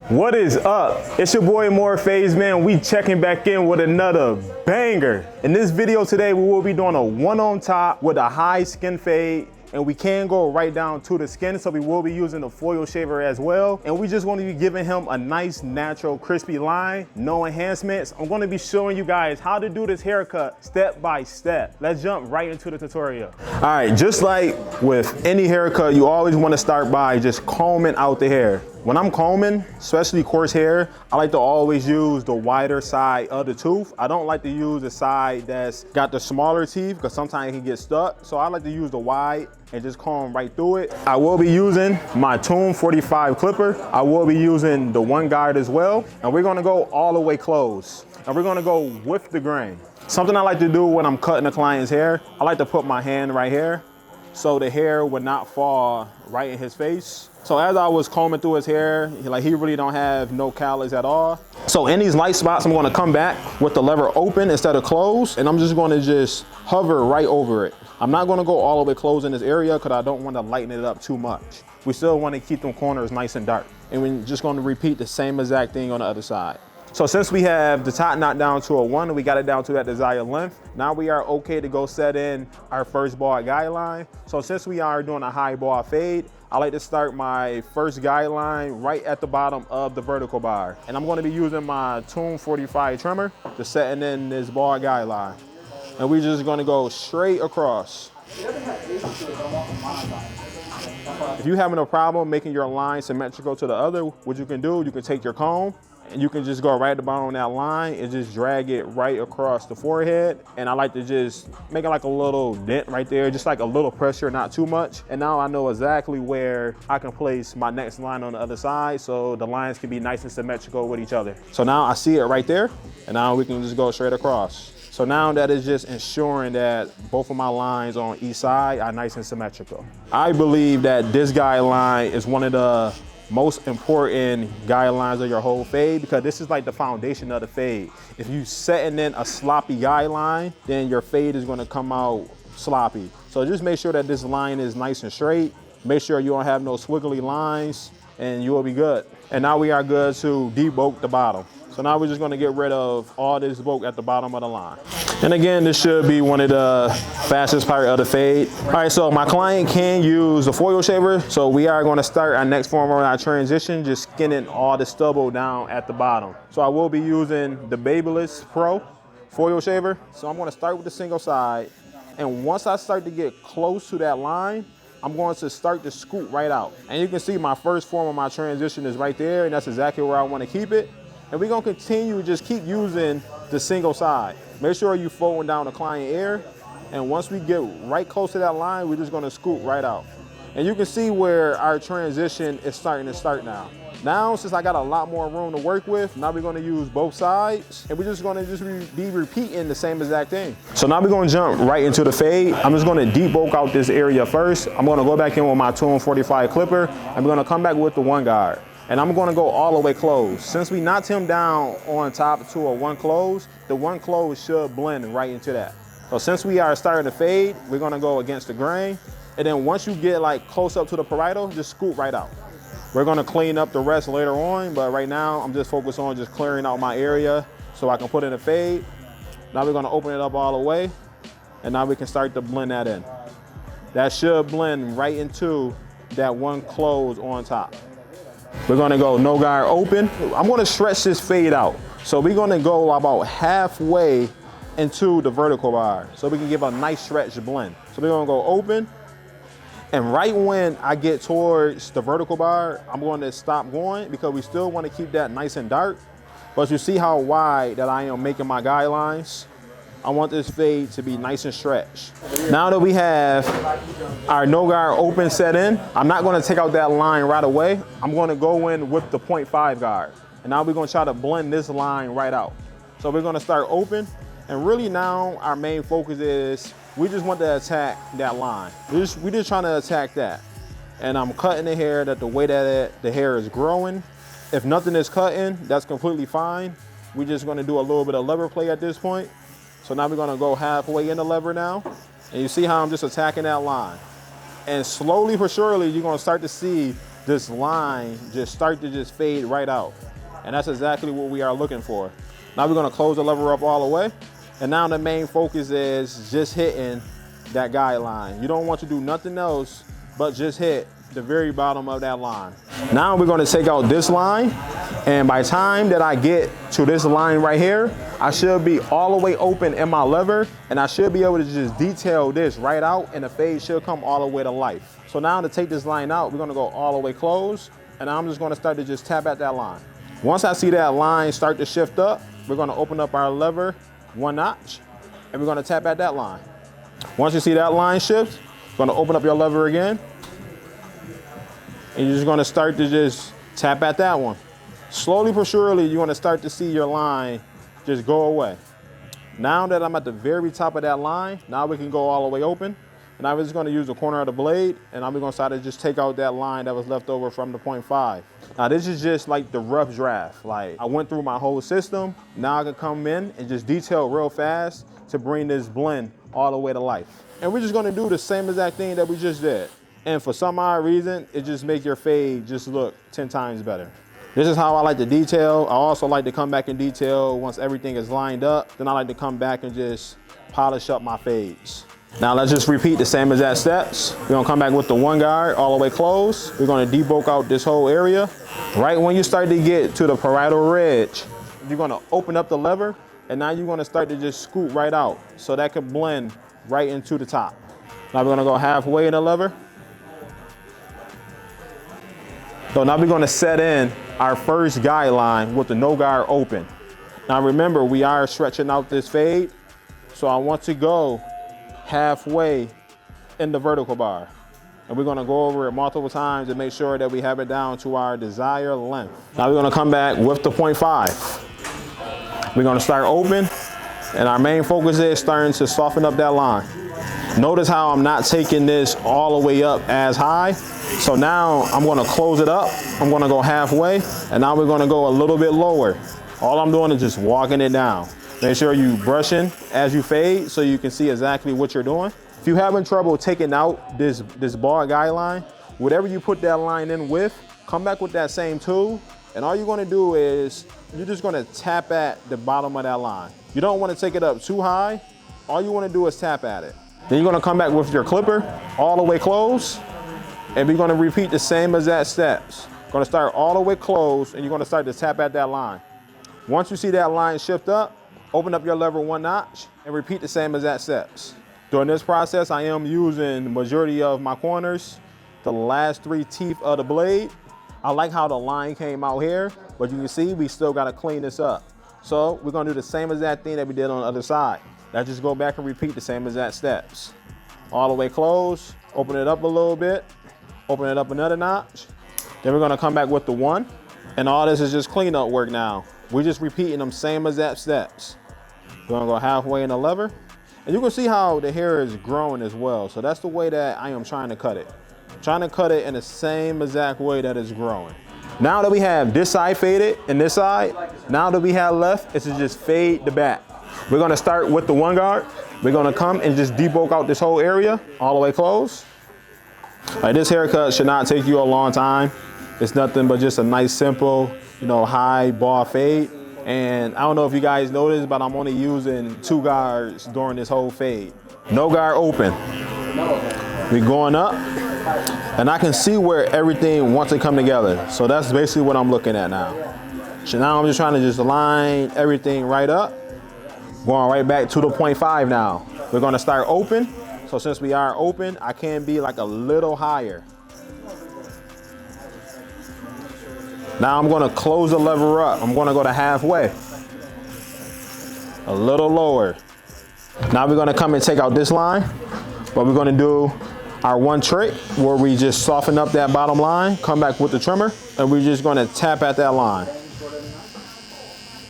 What is up? It's your boy Morpheus, man. We checking back in with another banger. In this video today, we will be doing a one on top with a high skin fade. And we can go right down to the skin, so we will be using the foil shaver as well. And we just want to be giving him a nice, natural, crispy line, no enhancements. I'm going to be showing you guys how to do this haircut step by step. Let's jump right into the tutorial. All right, just like with any haircut, you always want to start by just combing out the hair. When I'm combing, especially coarse hair, I like to always use the wider side of the tooth. I don't like to use the side that's got the smaller teeth because sometimes it can get stuck. So I like to use the wide and just comb right through it. I will be using my Tomb45 clipper. I will be using the one guide as well. And we're gonna go all the way close. And we're gonna go with the grain. Something I like to do when I'm cutting a client's hair, I like to put my hand right here so the hair would not fall right in his face. So as I was combing through his hair, he really don't have no callus at all. So in these light spots, I'm gonna come back with the lever open instead of closed, and I'm just gonna just hover right over it. I'm not gonna go all the way closed in this area because I don't want to lighten it up too much. We still want to keep them corners nice and dark. And we're just gonna repeat the same exact thing on the other side. So since we have the top knot down to a 1, we got it down to that desired length. Now we are okay to go set in our first bar guideline. So since we are doing a high bar fade, I like to start my first guideline right at the bottom of the vertical bar. And I'm gonna be using my Tomb45 trimmer to setting in this bar guideline. And we're just gonna go straight across. If you're having a problem making your line symmetrical to the other, what you can do, you can take your comb and you can just go right at the bottom of that line and just drag it right across the forehead. And I like to just make it like a little dent right there, just like a little pressure, not too much. And now I know exactly where I can place my next line on the other side so the lines can be nice and symmetrical with each other. So now I see it right there, and now we can just go straight across. So now that is just ensuring that both of my lines on each side are nice and symmetrical. I believe that this guideline is one of the most important guidelines of your whole fade because this is like the foundation of the fade. If you setting in a sloppy guideline, then your fade is gonna come out sloppy. So just make sure that this line is nice and straight. Make sure you don't have no squiggly lines and you will be good. And now we are good to debulk the bottom. So now we're just gonna get rid of all this bulk at the bottom of the line. And again, this should be one of the fastest part of the fade. All right, so my client can use a foil shaver. So we are gonna start our next form of our transition, just skinning all the stubble down at the bottom. So I will be using the Barbers Pro foil shaver. So I'm gonna start with the single side. And once I start to get close to that line, I'm going to start to scoop right out. And you can see my first form of my transition is right there, and that's exactly where I wanna keep it. And we're gonna continue, just keep using the single side. Make sure you folding down the client ear. And once we get right close to that line, we're just gonna scoop right out. And you can see where our transition is starting to start now. Now, since I got a lot more room to work with, now we're gonna use both sides. And we're just gonna be repeating the same exact thing. So now we're gonna jump right into the fade. I'm just gonna debulk out this area first. I'm gonna go back in with my Tomb45 clipper, and we're gonna come back with the one guard. And I'm gonna go all the way close. Since we knocked him down on top to a one close, the one close should blend right into that. So since we are starting to fade, we're gonna go against the grain. And then once you get like close up to the parietal, just scoop right out. We're gonna clean up the rest later on, but right now I'm just focused on just clearing out my area so I can put in a fade. Now we're gonna open it up all the way, and now we can start to blend that in. That should blend right into that one close on top. We're gonna go no guard open. I'm gonna stretch this fade out. So we're gonna go about halfway into the vertical bar so we can give a nice stretch blend. So we're gonna go open, and right when I get towards the vertical bar, I'm going to stop going because we still wanna keep that nice and dark. But you see how wide that I am making my guidelines? I want this fade to be nice and stretched. Now that we have our no guard open set in, I'm not gonna take out that line right away. I'm gonna go in with the 0.5 guard. And now we're gonna try to blend this line right out. So we're gonna start open, and really now our main focus is, we just want to attack that line. We're just trying to attack that. And I'm cutting the hair that the way that the hair is growing. If nothing is cutting, that's completely fine. We're just gonna do a little bit of lever play at this point. So now we're gonna go halfway in the lever now. And you see how I'm just attacking that line. And slowly but surely, you're gonna start to see this line just start to just fade right out. And that's exactly what we are looking for. Now we're gonna close the lever up all the way. And now the main focus is just hitting that guideline. You don't want to do nothing else but just hit the very bottom of that line. Now we're gonna take out this line, and by the time that I get to this line right here, I should be all the way open in my lever, and I should be able to just detail this right out, and the fade should come all the way to life. So now to take this line out, we're gonna go all the way close, and I'm just gonna start to just tap at that line. Once I see that line start to shift up, we're gonna open up our lever 1 notch, and we're gonna tap at that line. Once you see that line shift, you're gonna open up your lever again, and you're just gonna start to just tap at that one. Slowly but surely, you're gonna start to see your line just go away. Now that I'm at the very top of that line, now we can go all the way open. And I'm just gonna use the corner of the blade, and I'm gonna start to just take out that line that was left over from the 0.5. Now this is just like the rough draft. Like, I went through my whole system. Now I can come in and just detail real fast to bring this blend all the way to life. And we're just gonna do the same exact thing that we just did. And for some odd reason, it just makes your fade just look 10 times better. This is how I like to detail. I also like to come back and detail once everything is lined up. Then I like to come back and just polish up my fades. Now let's just repeat the same exact steps. We're gonna come back with the 1 guard all the way closed. We're gonna debulk out this whole area. Right when you start to get to the parietal ridge, you're gonna open up the lever, and now you're gonna start to just scoot right out so that can blend right into the top. Now we're gonna go halfway in the lever. So now we're gonna set in our first guideline with the no guard open. Now remember, we are stretching out this fade, so I want to go halfway in the vertical bar. And we're gonna go over it multiple times to make sure that we have it down to our desired length. Now we're gonna come back with the 0.5. We're gonna start open, and our main focus is starting to soften up that line. Notice how I'm not taking this all the way up as high. So now I'm gonna close it up. I'm gonna go halfway, and now we're gonna go a little bit lower. All I'm doing is just walking it down. Make sure you brushing as you fade so you can see exactly what you're doing. If you're having trouble taking out this bar guideline, whatever you put that line in with, come back with that same tool, and all you're gonna do is you're just gonna tap at the bottom of that line. You don't wanna take it up too high. All you wanna do is tap at it. Then you're gonna come back with your clipper all the way closed, and we're gonna repeat the same exact steps. Gonna start all the way closed, and you're gonna start to tap at that line. Once you see that line shift up, open up your lever 1 notch and repeat the same exact steps. During this process, I am using the majority of my corners, the last 3 teeth of the blade. I like how the line came out here, but you can see we still gotta clean this up. So we're gonna do the same exact thing that we did on the other side. Now just go back and repeat the same exact steps. All the way closed, open it up a little bit, open it up another notch. Then we're gonna come back with the 1, and all this is just cleanup work now. We're just repeating them same exact steps. We're gonna go halfway in the lever. And you can see how the hair is growing as well. So that's the way that I am trying to cut it. Trying to cut it in the same exact way that it's growing. Now that we have this side faded and this side, now that we have left is to just fade the back. We're gonna start with the 1 guard. We're gonna come and just debulk out this whole area all the way closed. Like, this haircut should not take you a long time. It's nothing but just a nice, simple, high bar fade. And I don't know if you guys noticed, but I'm only using 2 guards during this whole fade. No guard open. We're going up, and I can see where everything wants to come together. So that's basically what I'm looking at now. So now I'm just trying to just line everything right up. Going right back to the 0.5 now. We're gonna start open. So since we are open, I can be like a little higher. Now I'm gonna close the lever up. I'm gonna go to halfway. A little lower. Now we're gonna come and take out this line, but we're gonna do our 1 trick where we just soften up that bottom line, come back with the trimmer, and we're just gonna tap at that line.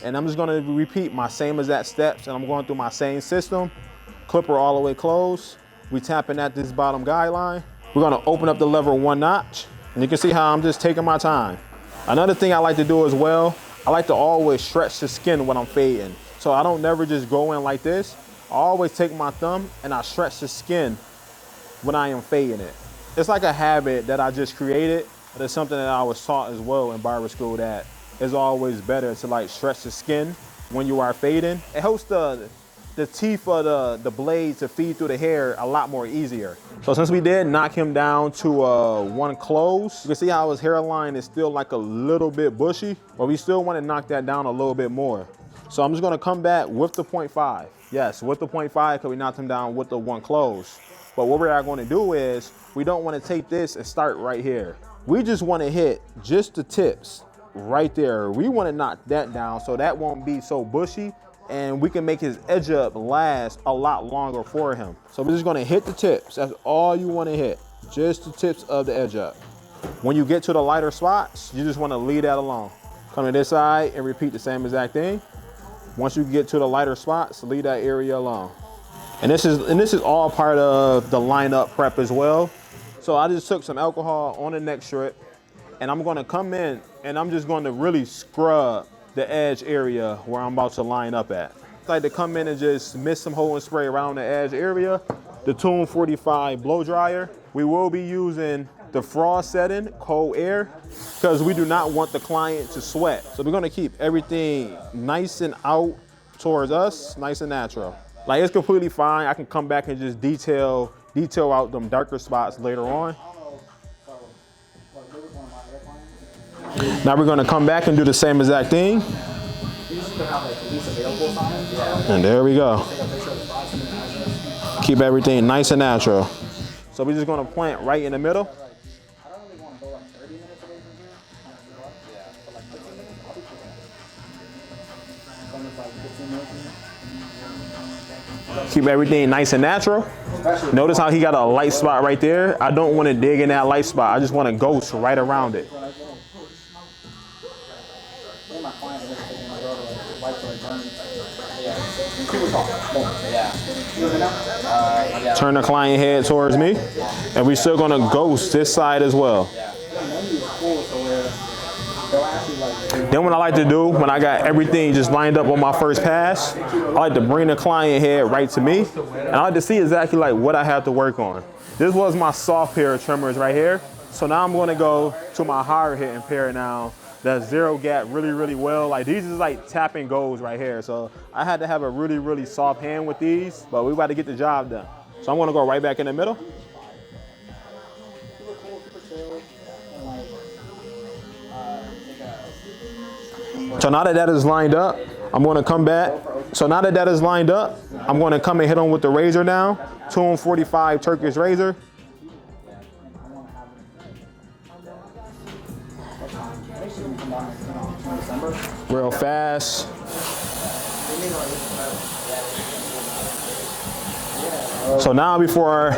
And I'm just gonna repeat my same exact steps, and I'm going through my same system. Clipper all the way closed. We tapping at this bottom guideline. We're gonna open up the lever 1 notch, and you can see how I'm just taking my time. Another thing I like to do as well, I like to always stretch the skin when I'm fading. So I don't never just go in like this. I always take my thumb and I stretch the skin when I am fading it. It's like a habit that I just created, There's something that I was taught as well in barber school, that it's always better to like stretch the skin when you are fading. It helps the teeth of the blade to feed through the hair a lot more easier. So since we did knock him down to one close, you can see how his hairline is still like a little bit bushy, but we still want to knock that down a little bit more. So I'm just gonna come back with the 0.5. Yes, with the 0.5, because we knocked him down with the one close. But what we are gonna do is, we don't wanna take this and start right here. We just wanna hit just the tips right there. We wanna knock that down so that won't be so bushy, and we can make his edge up last a lot longer for him. So we're just gonna hit the tips. That's all you wanna hit, just the tips of the edge up. When you get to the lighter spots, you just wanna leave that alone. Come to this side and repeat the same exact thing. Once you get to the lighter spots, leave that area alone. And this is all part of the lineup prep as well. So I just took some alcohol on the neck strip, and I'm gonna come in and I'm just gonna really scrub the edge area where I'm about to line up at. I like to come in and just mist some hold and spray around the edge area. The Tomb45 blow dryer. We will be using the frost setting, cold air, because we do not want the client to sweat. So we're gonna keep everything nice and out towards us, nice and natural. Like, it's completely fine. I can come back and just detail out them darker spots later on. Now we're gonna come back and do the same exact thing. And there we go. Keep everything nice and natural. So we're just gonna plant right in the middle. Keep everything nice and natural. Notice how he got a light spot right there. I don't want to dig in that light spot. I just want to ghost right around it. Turn the client head towards me, and we're still gonna ghost this side as well. Then what I like to do, when I got everything just lined up on my first pass, I like to bring the client head right to me, and I like to see exactly like what I have to work on. This was my soft pair of trimmers right here. So now I'm gonna go to my higher hitting pair now. That's zero gap really, really well. Like, these is like tap and goes right here. So I had to have a really, really soft hand with these, but we about to get the job done. So I'm gonna go right back in the middle. So now that is lined up, I'm gonna come back. So now that is lined up, I'm gonna come and hit on with the razor now. Tomb45 Turkish razor. Real fast. So now before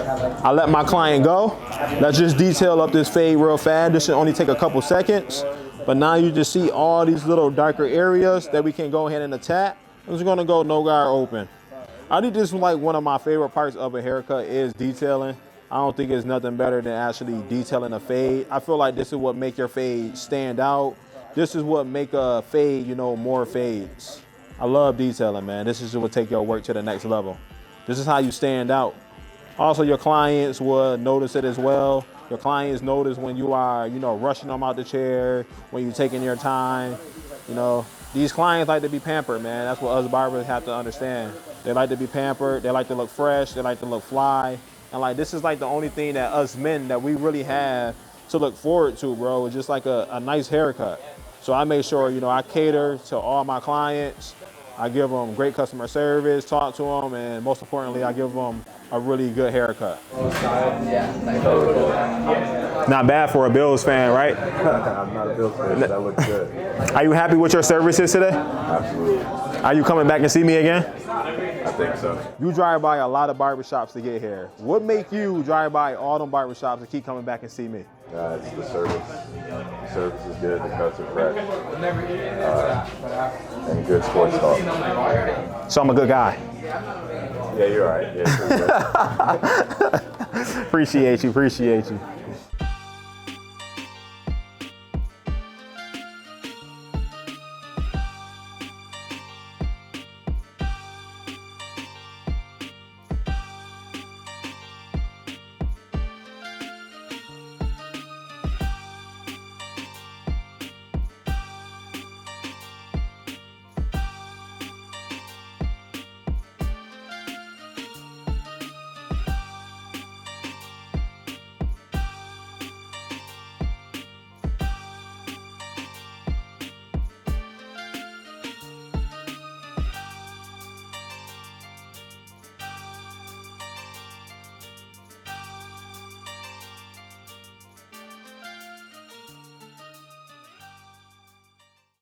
I let my client go, let's just detail up this fade real fast. This should only take a couple seconds. But now you just see all these little darker areas that we can go ahead and attack. I'm just gonna go no guard open. I think this is like one of my favorite parts of a haircut is detailing. I don't think it's nothing better than actually detailing a fade. I feel like this is what make your fade stand out. This is what make a fade, you know, more fades. I love detailing, man. This is what take your work to the next level. This is how you stand out. Also, your clients will notice it as well. Your clients notice when you are, you know, rushing them out the chair, when you're taking your time. You know, these clients like to be pampered, man. That's what us barbers have to understand. They like to be pampered. They like to look fresh. They like to look fly. And like, this is like the only thing that us men that we really have to look forward to, bro. It's just like a nice haircut. So I make sure, you know, I cater to all my clients. I give them great customer service, talk to them, and most importantly, I give them a really good haircut. Not bad for a Bills fan, right? I'm not a Bills fan, but that looks good. Are you happy with your services today? Absolutely. Are you coming back and see me again? I think so. You drive by a lot of barbershops to get here. What make you drive by all them barbershops and keep coming back and see me? It's the service. The service is good, the cuts are fresh, and good sports talk. So I'm a good guy. Yeah, you're all right. Yeah, pretty good. Appreciate you.